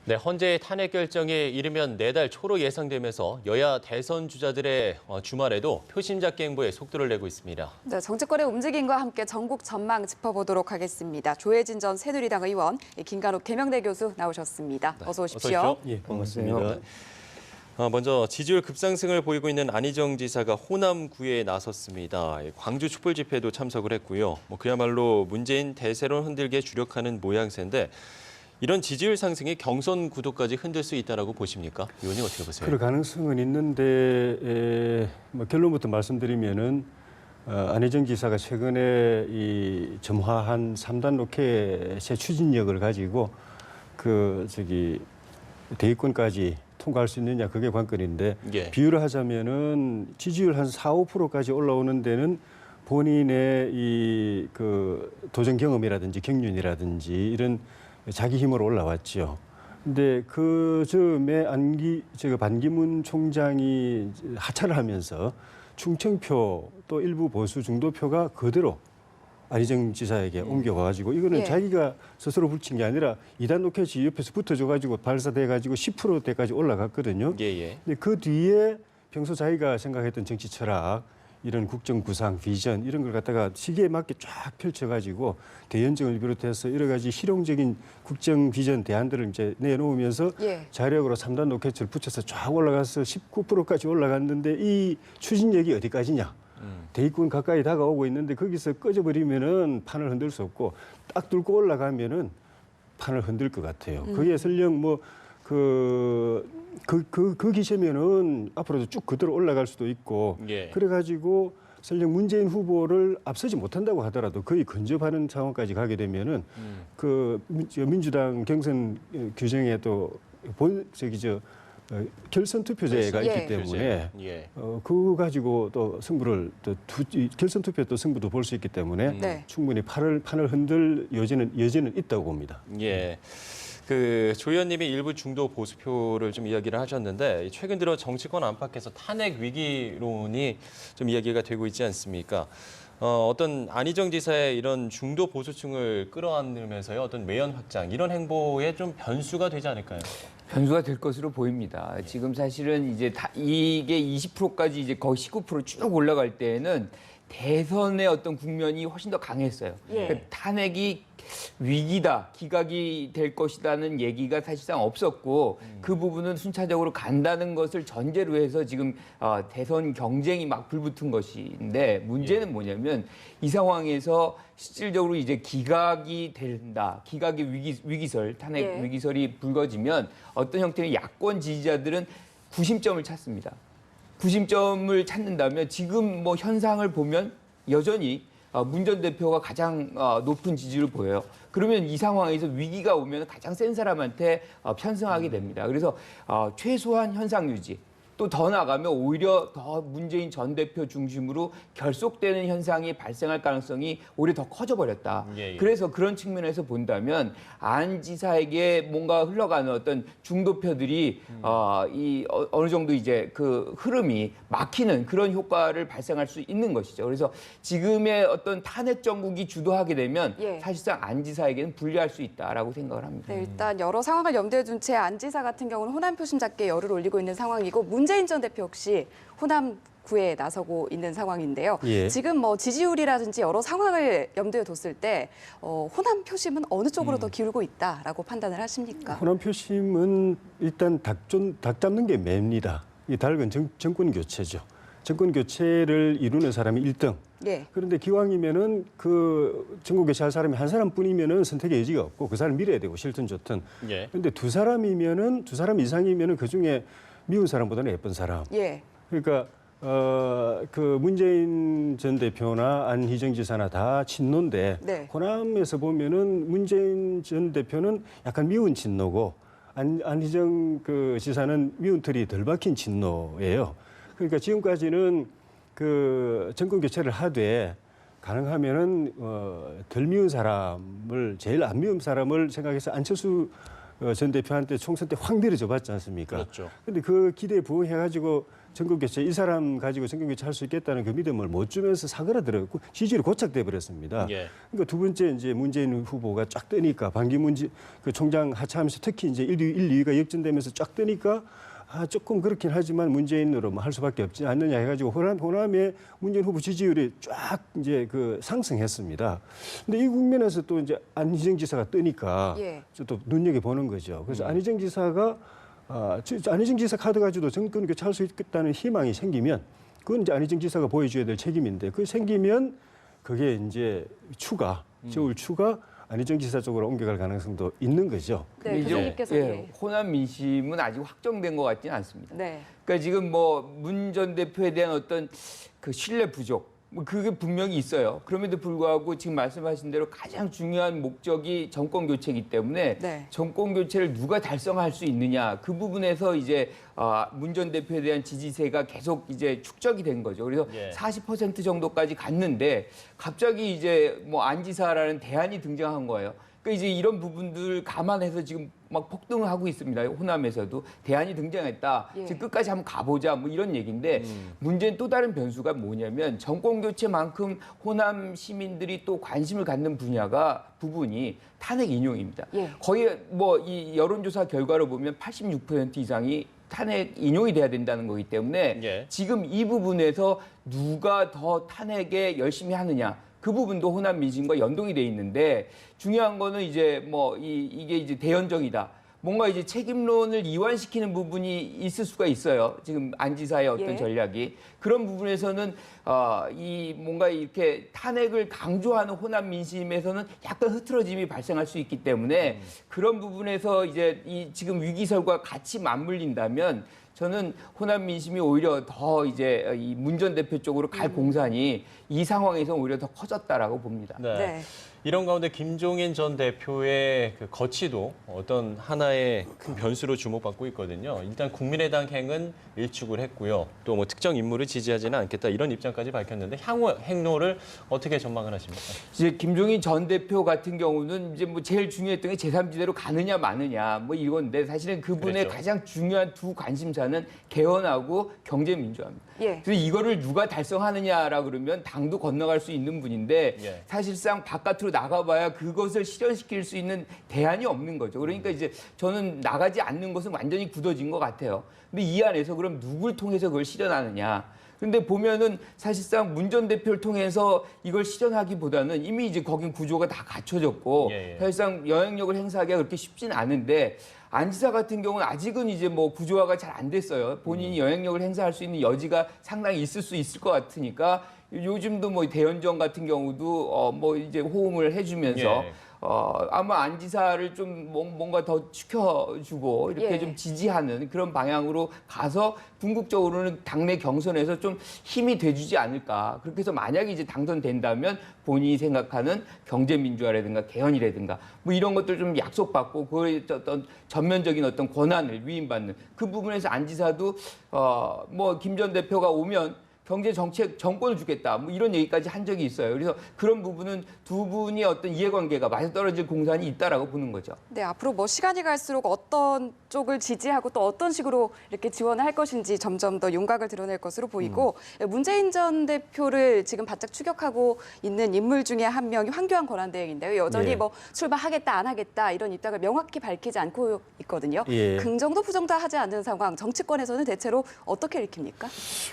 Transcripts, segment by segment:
네, 헌재의 탄핵 결정이 이르면 내달 초로 예상되면서 여야 대선 주자들의 주말에도 표심잡기 행보에 속도를 내고 있습니다. 네, 정치권의 움직임과 함께 전국 전망 짚어보도록 하겠습니다. 조혜진 전 새누리당 의원, 김간욱 계명대 교수 나오셨습니다. 어서 오십시오. 어서 오십시오. 예, 반갑습니다. 먼저 지지율 급상승을 보이고 있는 안희정 지사가 호남구에 나섰습니다. 광주 촛불 집회에도 참석을 했고요. 그야말로 문재인 대세론 흔들기에 주력하는 모양새인데 이런 지지율 상승이 경선 구도까지 흔들 수 있다라고 보십니까? 의원님 어떻게 보세요? 그럴 가능성은 있는데 결론부터 말씀드리면은 안희정 지사가 최근에 이 점화한 3단 로켓의 추진력을 가지고 대의권까지 통과할 수 있느냐 그게 관건인데 예. 비유를 하자면은 지지율 한 4, 5%까지 올라오는 데는 본인의 도전 경험이라든지 경륜이라든지 이런 자기 힘으로 올라왔지요. 근데 그 즈음에 반기문 총장이 하차를 하면서 충청표 또 일부 보수 중도표가 그대로 안희정 지사에게 옮겨가가지고 이거는 예. 자기가 스스로 불친 게 아니라 2단 로켓이 옆에서 붙어줘가지고 발사돼가지고 10%대까지 올라갔거든요. 예. 근데 그 뒤에 평소 자기가 생각했던 정치 철학, 이런 국정 구상, 비전 이런 걸 갖다가 시기에 맞게 쫙 펼쳐가지고 대연정을 비롯해서 여러 가지 실용적인 국정 비전 대안들을 이제 내놓으면서 예. 자력으로 3단 로켓을 붙여서 쫙 올라가서 19%까지 올라갔는데 이 추진력이 어디까지냐? 대의권 가까이 다가오고 있는데 거기서 꺼져버리면은 판을 흔들 수 없고 딱 뚫고 올라가면은 판을 흔들 것 같아요. 그게 설령 그 기세면은 앞으로도 쭉 그대로 올라갈 수도 있고 예. 그래가지고 설령 문재인 후보를 앞서지 못한다고 하더라도 거의 근접하는 상황까지 가게 되면은 민주당 경선 규정에 또 결선 투표제가 예. 있기 때문에 예. 그거 가지고 또 승부를 결선 투표 또 승부도 볼 수 있기 때문에 네. 충분히 판을 흔들 여지는 있다고 봅니다. 예. 조 의원님이 일부 중도 보수표를 좀 이야기를 하셨는데 최근 들어 정치권 안팎에서 탄핵 위기론이 좀 이야기가 되고 있지 않습니까? 어떤 안희정 지사의 이런 중도 보수층을 끌어안으면서요 어떤 매연 확장 이런 행보에 좀 변수가 되지 않을까요? 변수가 될 것으로 보입니다. 지금 사실은 이제 이게 20%까지 이제 거의 19%쭉 올라갈 때에는 대선의 어떤 국면이 훨씬 더 강했어요. 예. 그러니까 탄핵이 위기다, 기각이 될 것이라는 얘기가 사실상 없었고 그 부분은 순차적으로 간다는 것을 전제로 해서 지금 대선 경쟁이 막 불붙은 것인데 문제는 뭐냐면 이 상황에서 실질적으로 이제 기각이 된다, 기각의 위기설, 탄핵 예. 위기설이 불거지면 어떤 형태의 야권 지지자들은 구심점을 찾습니다. 구심점을 찾는다면 지금 현상을 보면 여전히 문 전 대표가 가장 높은 지지를 보여요. 그러면 이 상황에서 위기가 오면 가장 센 사람한테 편승하게 됩니다. 그래서 최소한 현상 유지, 또 더 나가면 오히려 더 문재인 전 대표 중심으로 결속되는 현상이 발생할 가능성이 오히려 더 커져버렸다. 예. 그래서 그런 측면에서 본다면 안 지사에게 뭔가 흘러가는 어떤 중도표들이 어느 정도 이제 그 흐름이 막히는 그런 효과를 발생할 수 있는 것이죠. 그래서 지금의 어떤 탄핵 정국이 주도하게 되면 예. 사실상 안 지사에게는 불리할 수 있다라고 생각을 합니다. 네, 일단 여러 상황을 염두에 둔 채 안 지사 같은 경우는 호남 표심 잡기에 열을 올리고 있는 상황이고 문재인 전 대표 역시 호남구에 나서고 있는 상황인데요. 예. 지금 지지율이라든지 여러 상황을 염두에 뒀을 때 호남 표심은 어느 쪽으로 더 기울고 있다라고 판단을 하십니까? 호남 표심은 일단 닭 잡는 게 맵니다. 이 닭은 정권 교체죠. 정권 교체를 이루는 사람이 1등. 예. 그런데 기왕이면은 정권 교체할 사람이 한 사람뿐이면은 선택의 여지가 없고 그 사람 밀어야 되고 싫든 좋든. 예. 그런데 두 사람 이상이면은 그 중에 미운 사람보다는 예쁜 사람. 예. 그러니까 문재인 전 대표나 안희정 지사나 다 친노인데 네. 호남에서 보면은 문재인 전 대표는 약간 미운 친노고 안희정 지사는 미운 털이 덜 박힌 친노예요. 그러니까 지금까지는 정권 교체를 하되 가능하면은 덜 미운 사람을 제일 안 미운 사람을 생각해서 안철수 전 대표한테 총선 때 확 내려줘 봤지 않습니까? 그렇죠. 근데 그 기대에 부응해가지고 전국교체 이 사람 가지고 전국교체 할 수 있겠다는 그 믿음을 못 주면서 사그라들었고 지지율이 고착돼 버렸습니다. 예. 그러니까 두 번째 이제 문재인 후보가 쫙 뜨니까 반기문 그 총장 하차하면서 특히 이제 1, 2위가 역전되면서 쫙 뜨니까 조금 그렇긴 하지만 문재인으로 할 수밖에 없지 않느냐 해가지고 호남의 문재인 후보 지지율이 쫙 이제 그 상승했습니다. 근데 이 국면에서 또 이제 안희정 지사가 뜨니까 예. 또 눈여겨 보는 거죠. 그래서 안희정 지사가 안희정 지사 카드 가지고도 정권 교체할 수 있겠다는 희망이 생기면 그건 이제 안희정 지사가 보여줘야 될 책임인데 그 생기면 그게 이제 저울 추가 안희정 지사 쪽으로 옮겨갈 가능성도 있는 거죠. 네, 근데 교수님께서 호남 민심은 아직 확정된 것 같지는 않습니다. 네. 그러니까 지금 뭐 문 전 대표에 대한 어떤 그 신뢰 부족, 뭐 그게 분명히 있어요. 그럼에도 불구하고 지금 말씀하신 대로 가장 중요한 목적이 정권 교체이기 때문에 네. 정권 교체를 누가 달성할 수 있느냐 그 부분에서 이제 문 전 대표에 대한 지지세가 계속 이제 축적이 된 거죠. 그래서 예. 40% 정도까지 갔는데 갑자기 이제 뭐 안지사라는 대안이 등장한 거예요. 그러니까 이제 이런 부분들 감안해서 지금 막 폭등을 하고 있습니다. 호남에서도 대안이 등장했다. 예. 지금 끝까지 한번 가보자 뭐 이런 얘기인데 문제는 또 다른 변수가 뭐냐면 정권 교체만큼 호남 시민들이 또 관심을 갖는 부분이 탄핵 인용입니다. 예. 거의 뭐 이 여론조사 결과로 보면 86% 이상이 탄핵 인용이 돼야 된다는 거기 때문에 예. 지금 이 부분에서 누가 더 탄핵에 열심히 하느냐 그 부분도 호남 민심과 연동이 돼 있는데 중요한 거는 이제 뭐 이게 이제 대연정이다. 뭔가 이제 책임론을 이완시키는 부분이 있을 수가 있어요. 지금 안 지사의 어떤 예. 전략이 그런 부분에서는 이 뭔가 이렇게 탄핵을 강조하는 호남 민심에서는 약간 흐트러짐이 발생할 수 있기 때문에 그런 부분에서 이제 이 지금 위기설과 같이 맞물린다면 저는 호남 민심이 오히려 더 이제 이 문 전 대표 쪽으로 갈 공산이 이 상황에서 오히려 더 커졌다라고 봅니다. 네. 네. 이런 가운데 김종인 전 대표의 그 거취도 어떤 하나의 큰 변수로 주목받고 있거든요. 일단 국민의당 행은 일축을 했고요. 또 뭐 특정 인물을 지지하지는 않겠다 이런 입장까지 밝혔는데 향후 행로를 어떻게 전망을 하십니까? 이제 김종인 전 대표 같은 경우는 이제 뭐 제일 중요했던 게 제3지대로 가느냐 마느냐 뭐 이건데 사실은 그분의 그랬죠. 가장 중요한 두 관심사는 개헌하고 경제민주화입니다. 예. 그래서 이거를 누가 달성하느냐라 그러면 당도 건너갈 수 있는 분인데 예. 사실상 바깥으로 나가봐야 그것을 실현시킬 수 있는 대안이 없는 거죠. 그러니까 이제 저는 나가지 않는 것은 완전히 굳어진 것 같아요. 근데 이 안에서 그럼 누굴 통해서 그걸 실현하느냐. 근데 보면은 사실상 문 전 대표를 통해서 이걸 실현하기보다는 이미 이제 거긴 구조가 다 갖춰졌고 예, 예. 사실상 영향력을 행사하기가 그렇게 쉽지는 않은데 안 지사 같은 경우는 아직은 이제 뭐 구조화가 잘 안 됐어요. 본인이 영향력을 행사할 수 있는 여지가 상당히 있을 수 있을 것 같으니까 요즘도 뭐 대연정 같은 경우도 뭐 이제 호응을 해주면서 예. 아마 안 지사를 좀 뭔가 더 지켜주고 이렇게 예. 좀 지지하는 그런 방향으로 가서 궁극적으로는 당내 경선에서 좀 힘이 돼주지 않을까. 그렇게 해서 만약에 이제 당선된다면 본인이 생각하는 경제민주화라든가 개헌이라든가 뭐 이런 것들 좀 약속받고 그거에 어떤 전면적인 어떤 권한을 위임받는 그 부분에서 안 지사도 뭐 김 전 대표가 오면 경제 정책 정권을 주겠다 뭐 이런 얘기까지 한 적이 있어요. 그래서 그런 부분은 두 분이 어떤 이해관계가 맞아떨어질 공산이 있다라고 보는 거죠. 네, 앞으로 뭐 시간이 갈수록 어떤 쪽을 지지하고 또 어떤 식으로 이렇게 지원을 할 것인지 점점 더 윤곽을 드러낼 것으로 보이고 문재인 전 대표를 지금 바짝 추격하고 있는 인물 중에 한 명이 황교안 권한대행인데요. 여전히 예. 뭐 출마하겠다 안 하겠다 이런 입장을 명확히 밝히지 않고 있거든요. 예. 긍정도 부정도 하지 않는 상황 정치권에서는 대체로 어떻게 읽힙니까?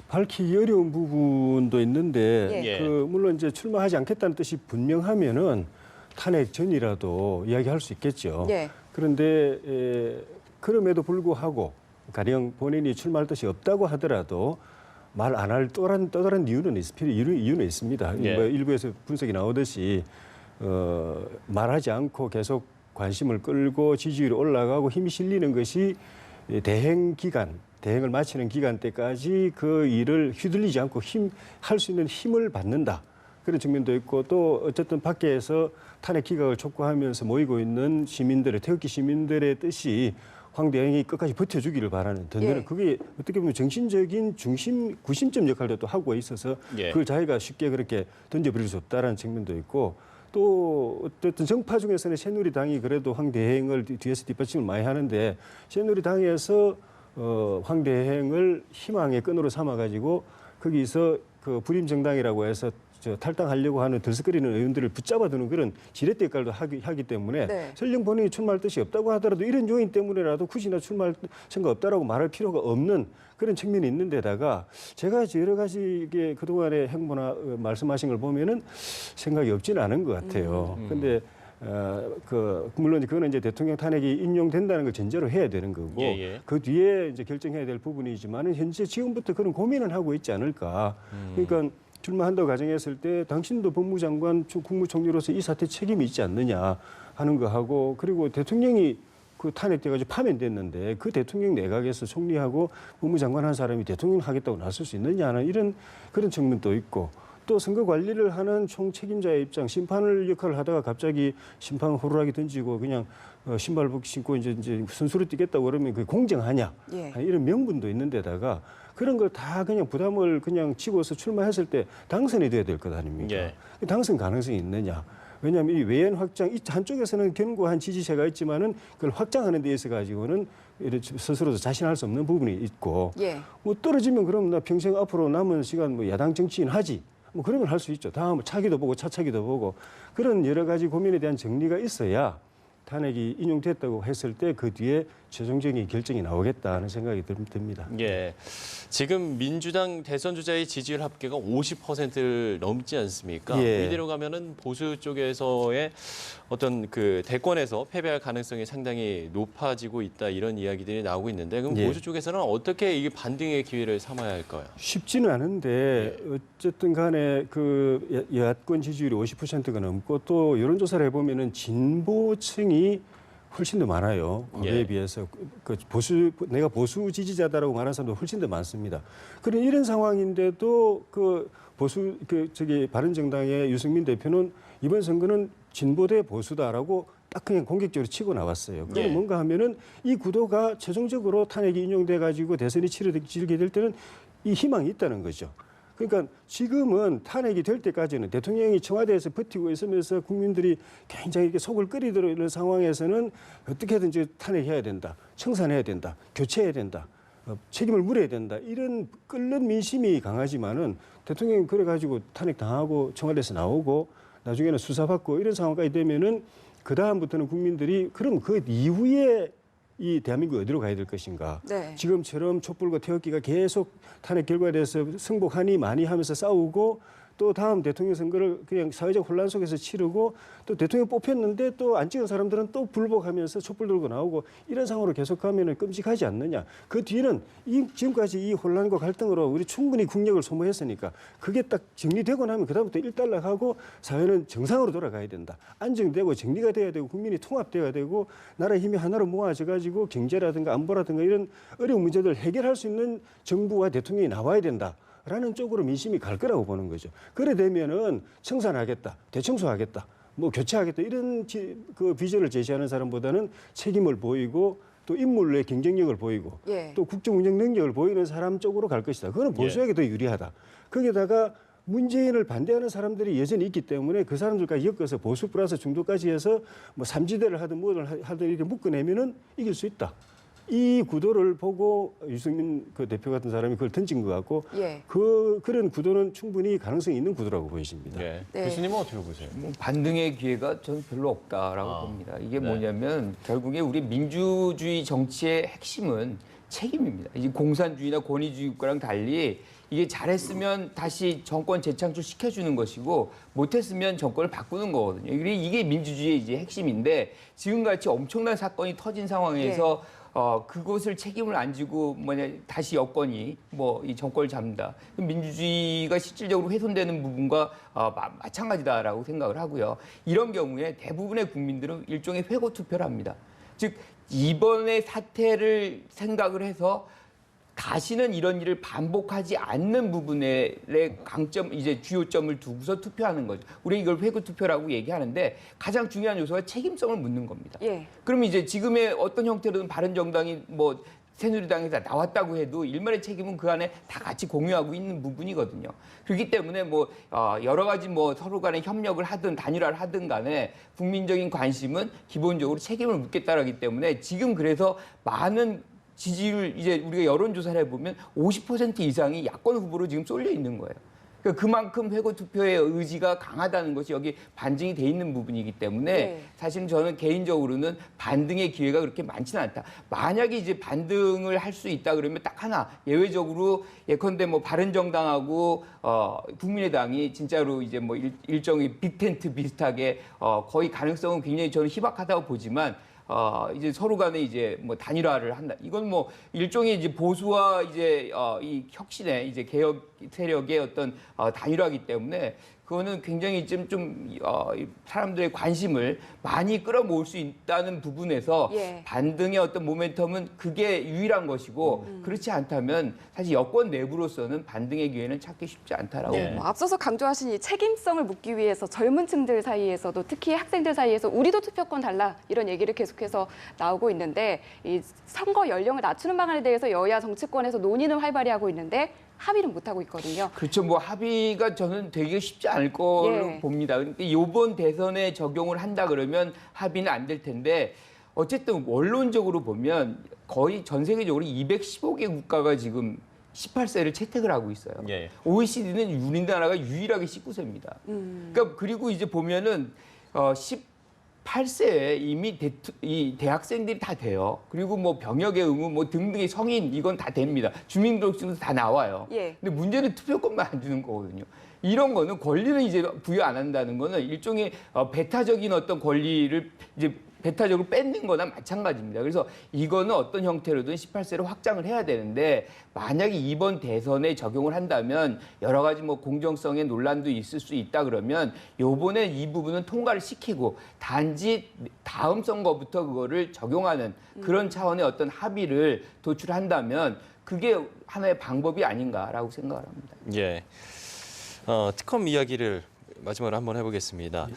밝히기 어려운 부분도 있는데 예. 물론 이제 출마하지 않겠다는 뜻이 분명하면은 탄핵 전이라도 이야기할 수 있겠죠. 예. 그런데 그럼에도 불구하고 가령 본인이 출마할 뜻이 없다고 하더라도 말 안 할 또 다른 이유는 있습니다. 예. 뭐 일부에서 분석이 나오듯이 말하지 않고 계속 관심을 끌고 지지율이 올라가고 힘이 실리는 것이 대행을 마치는 기간 때까지 그 일을 휘둘리지 않고 할 수 있는 힘을 받는다. 그런 측면도 있고 또 어쨌든 밖에서 탄핵 기각을 촉구하면서 모이고 있는 태극기 시민들의 뜻이 황 대행이 끝까지 버텨주기를 바라는 든든한 예. 그게 어떻게 보면 정신적인 구심점 역할도 또 하고 있어서 예. 그걸 자기가 쉽게 그렇게 던져버릴 수 없다라는 측면도 있고 또 어쨌든 정파 중에서는 새누리당이 그래도 황대행을 뒤에서 뒷받침을 많이 하는데 새누리당에서 황대행을 희망의 끈으로 삼아가지고 거기서 그 불임 정당이라고 해서 탈당하려고 하는 들썩거리는 의원들을 붙잡아두는 그런 지렛대 역할도 하기 때문에 네. 설령 설령 본인이 출마할 뜻이 없다고 하더라도 이런 요인 때문에라도 굳이나 출마할 생각 없다라고 말할 필요가 없는 그런 측면이 있는 데다가 제가 여러 가지 이게 그동안의 행보나 말씀하신 걸 보면은 생각이 없지는 않은 것 같아요. 근데 물론 그거는 이제 대통령 탄핵이 인용된다는 걸 전제로 해야 되는 거고 예. 그 뒤에 이제 결정해야 될 부분이지만은 현재 지금부터 그런 고민은 하고 있지 않을까. 그러니까 출마한다고 가정했을 때 당신도 법무장관, 국무총리로서 이 사태 책임이 있지 않느냐 하는 거 하고 그리고 대통령이 그 탄핵돼가지고 파면됐는데 그 대통령 내각에서 총리하고 법무장관 한 사람이 대통령 하겠다고 나설 수 있느냐 하는 이런 그런 측면도 있고 또 선거 관리를 하는 총책임자의 입장, 심판을 역할을 하다가 갑자기 심판 호루라기 던지고 그냥 신발 신고 이제 선수로 뛰겠다고 그러면 그게 공정하냐 예. 이런 명분도 있는 데다가 그런 걸 다 그냥 부담을 그냥 치고서 출마했을 때 당선이 돼야 될 것 아닙니까? 예. 당선 가능성이 있느냐? 왜냐하면 이 외연 확장, 한쪽에서는 견고한 지지세가 있지만은 그걸 확장하는 데 있어 가지고는 스스로도 자신할 수 없는 부분이 있고, 예. 뭐 떨어지면 그럼 나 평생 앞으로 남은 시간 뭐 야당 정치인 하지. 뭐 그러면 할 수 있죠. 다음 차기도 보고 차차기도 보고 그런 여러 가지 고민에 대한 정리가 있어야 탄핵이 인용됐다고 했을 때 그 뒤에 최종적인 결정이 나오겠다는 생각이 듭니다. 예. 지금 민주당 대선 주자의 지지율 합계가 50%를 넘지 않습니까? 예. 이대로 가면은 보수 쪽에서의 어떤 그 대권에서 패배할 가능성이 상당히 높아지고 있다 이런 이야기들이 나오고 있는데 그럼 예. 보수 쪽에서는 어떻게 이게 반등의 기회를 삼아야 할까요? 쉽지는 않은데 어쨌든 간에 그 야권 지지율이 50%가 넘고 또 여론조사를 해보면은 진보층이 훨씬 더 많아요. 과거에 예. 비해서 내가 보수 지지자다라고 말하는 사람도 훨씬 더 많습니다. 그런 이런 상황인데도 바른정당의 유승민 대표는 이번 선거는 진보 대 보수다라고 딱 그냥 공격적으로 치고 나왔어요. 그럼 예. 뭔가 하면은 이 구도가 최종적으로 탄핵이 인용돼 가지고 대선이 치러지게 될 때는 이 희망이 있다는 거죠. 그러니까 지금은 탄핵이 될 때까지는 대통령이 청와대에서 버티고 있으면서 국민들이 굉장히 이렇게 속을 끓이는 상황에서는 어떻게든지 탄핵해야 된다, 청산해야 된다, 교체해야 된다, 책임을 물어야 된다 이런 끓는 민심이 강하지만은 대통령이 그래가지고 탄핵 당하고 청와대에서 나오고 나중에는 수사받고 이런 상황까지 되면은 그 다음부터는 국민들이 그럼 그 이후에 이 대한민국이 어디로 가야 될 것인가. 네. 지금처럼 촛불과 태극기가 계속 탄핵 결과에 대해서 승복하니 많이 하면서 싸우고 또 다음 대통령 선거를 그냥 사회적 혼란 속에서 치르고 또 대통령 뽑혔는데 또 안 찍은 사람들은 또 불복하면서 촛불 들고 나오고 이런 상황으로 계속하면 끔찍하지 않느냐. 그 뒤는 지금까지 이 혼란과 갈등으로 우리 충분히 국력을 소모했으니까 그게 딱 정리되고 나면 그다음부터 일단락하고 사회는 정상으로 돌아가야 된다. 안정되고 정리가 돼야 되고 국민이 통합돼야 되고 나라의 힘이 하나로 모아져 가지고 경제라든가 안보라든가 이런 어려운 문제들을 해결할 수 있는 정부와 대통령이 나와야 된다. 라는 쪽으로 민심이 갈 거라고 보는 거죠. 그래 되면은 청산하겠다, 대청소하겠다, 뭐 교체하겠다 이런 그 비전을 제시하는 사람보다는 책임을 보이고 또 인물의 경쟁력을 보이고 예. 또 국정 운영 능력을 보이는 사람 쪽으로 갈 것이다. 그거는 보수에게 더 유리하다. 거기다가 문재인을 반대하는 사람들이 여전히 있기 때문에 그 사람들까지 엮어서 보수 플러스 중도까지 해서 뭐 삼지대를 하든 뭐를 하든 이렇게 묶어내면은 이길 수 있다. 이 구도를 보고 유승민 그 대표 같은 사람이 그걸 던진 것 같고 예. 그런 구도는 충분히 가능성이 있는 구도라고 보여집니다. 예. 네. 교수님은 어떻게 보세요? 뭐 반등의 기회가 저는 별로 없다라고 봅니다. 이게 뭐냐면 결국에 우리 민주주의 정치의 핵심은 책임입니다. 이제 공산주의나 권위주의 국가랑 달리 이게 잘했으면 다시 정권 재창출 시켜주는 것이고 못했으면 정권을 바꾸는 거거든요. 이게 민주주의의 이제 핵심인데 지금같이 엄청난 사건이 터진 상황에서 그것을 책임을 안 지고 다시 여권이 이 정권을 잡는다. 민주주의가 실질적으로 훼손되는 부분과 마찬가지다라고 생각을 하고요. 이런 경우에 대부분의 국민들은 일종의 회고 투표를 합니다. 즉 이번의 사태를 생각을 해서 다시는 이런 일을 반복하지 않는 부분의 강점, 이제 주요점을 두고서 투표하는 거죠. 우리 이걸 회고 투표라고 얘기하는데 가장 중요한 요소가 책임성을 묻는 겁니다. 예. 그럼 이제 지금의 어떤 형태로든 바른정당이 새누리당에서 나왔다고 해도 일말의 책임은 그 안에 다 같이 공유하고 있는 부분이거든요. 그렇기 때문에 뭐 여러 가지 뭐 서로 간에 협력을 하든 단일화를 하든 간에 국민적인 관심은 기본적으로 책임을 묻겠다라기 때문에 지금 그래서 많은 지지율 이제 우리가 여론조사를 해보면 50% 이상이 야권 후보로 지금 쏠려 있는 거예요. 그러니까 그만큼 회고 투표의 의지가 강하다는 것이 여기 반증이 돼 있는 부분이기 때문에 네. 사실은 저는 개인적으로는 반등의 기회가 그렇게 많지는 않다. 만약에 이제 반등을 할 수 있다 그러면 딱 하나 예외적으로 예컨대 뭐 바른정당하고 국민의당이 진짜로 이제 뭐 일종의 빅텐트 비슷하게 거의 가능성은 굉장히 저는 희박하다고 보지만 이제 서로 간에 이제 뭐 단일화를 한다. 이건 뭐 일종의 이제 보수와 이제 이 혁신의 이제 개혁 세력의 어떤 단일화이기 때문에 그거는 굉장히 좀 사람들의 관심을 많이 끌어모을 수 있다는 부분에서 예. 반등의 어떤 모멘텀은 그게 유일한 것이고 그렇지 않다면 사실 여권 내부로서는 반등의 기회는 찾기 쉽지 않다라고 네. 봅니다. 앞서서 강조하신 이 책임성을 묻기 위해서 젊은 층들 사이에서도 특히 학생들 사이에서 우리도 투표권 달라 이런 얘기를 계속해서 나오고 있는데 이 선거 연령을 낮추는 방안에 대해서 여야 정치권에서 논의는 활발히 하고 있는데 합의는 못하고 있거든요. 그렇죠. 뭐 합의가 저는 되게 쉽지 않을 걸로 예. 봅니다. 근데 이번 대선에 적용을 한다 그러면 합의는 안 될 텐데 어쨌든 원론적으로 보면 거의 전 세계적으로 215개 국가가 지금 18세를 채택을 하고 있어요. 예. OECD는 우리나라가 유일하게 19세입니다. 그러니까 그리고 이제 보면은 18세에 이미 이 대학생들이 다 돼요. 그리고 뭐 병역의 의무 뭐 등등의 성인 이건 다 됩니다. 주민등록증도 다 나와요. 예. 근데 문제는 투표권만 안 주는 거거든요. 이런 거는 권리는 이제 부여 안 한다는 거는 일종의 배타적인 어떤 권리를 이제 배타적으로 뺏는 거나 마찬가지입니다. 그래서 이거는 어떤 형태로든 18세로 확장을 해야 되는데 만약에 이번 대선에 적용을 한다면 여러 가지 뭐 공정성의 논란도 있을 수 있다 그러면 요번에 이 부분은 통과를 시키고 단지 다음 선거부터 그거를 적용하는 그런 차원의 어떤 합의를 도출한다면 그게 하나의 방법이 아닌가라고 생각을 합니다. 예. 특검 이야기를 마지막으로 한번 해보겠습니다.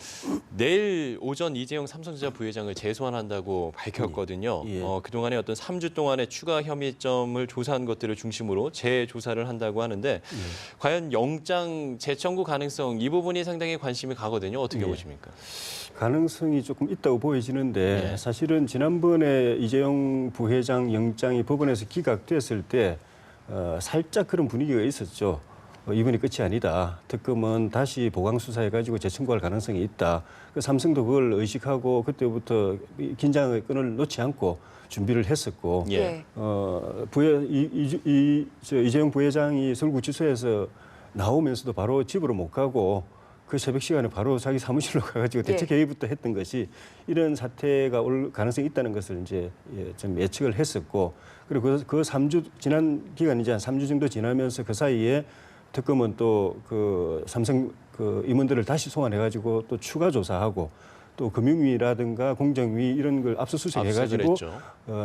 내일 오전 이재용 삼성전자 부회장을 재소환한다고 밝혔거든요. 예. 그동안의 어떤 3주 동안의 추가 혐의점을 조사한 것들을 중심으로 재조사를 한다고 하는데 과연 영장 재청구 가능성 이 부분이 상당히 관심이 가거든요. 어떻게 예. 보십니까? 가능성이 조금 있다고 보여지는데 예. 사실은 지난번에 이재용 부회장 영장이 법원에서 기각됐을 때 살짝 그런 분위기가 있었죠. 이번이 끝이 아니다. 특검은 다시 보강 수사해가지고 재청구할 가능성이 있다. 삼성도 그걸 의식하고 그때부터 긴장의 끈을 놓지 않고 준비를 했었고, 예. 이재용 부회장이 서울구치소에서 나오면서도 바로 집으로 못 가고 그 새벽 시간에 바로 자기 사무실로 가가지고 대책 회의부터 했던 것이 이런 사태가 올 가능성이 있다는 것을 이제 좀 예측을 했었고, 그리고 그 3주 지난 기간이 이제 한 3주 정도 지나면서 그 사이에 특검은 또 그 삼성 그 임원들을 다시 소환해가지고 또 추가 조사하고 또 금융위라든가 공정위 이런 걸 압수수색해가지고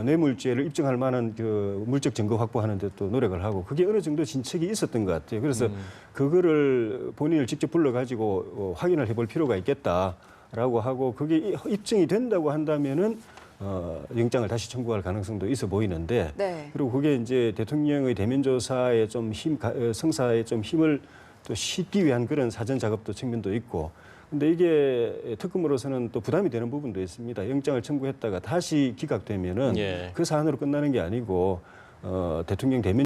뇌물죄를 입증할 만한 그 물적 증거 확보하는 데 또 노력을 하고 그게 어느 정도 진척이 있었던 것 같아요. 그래서 그거를 본인을 직접 불러가지고 확인을 해볼 필요가 있겠다라고 하고 그게 입증이 된다고 한다면은 영장을 다시 청구할 가능성도 있어 보이는데 네. 그리고 그게 이제 대통령의 대면 조사에 좀 성사에 좀 힘을 또 싣기 위한 그런 사전 작업도 측면도 있고 근데 이게 특검으로서는 또 부담이 되는 부분도 있습니다. 영장을 청구했다가 다시 기각되면은 예. 그 사안으로 끝나는 게 아니고 대통령 대면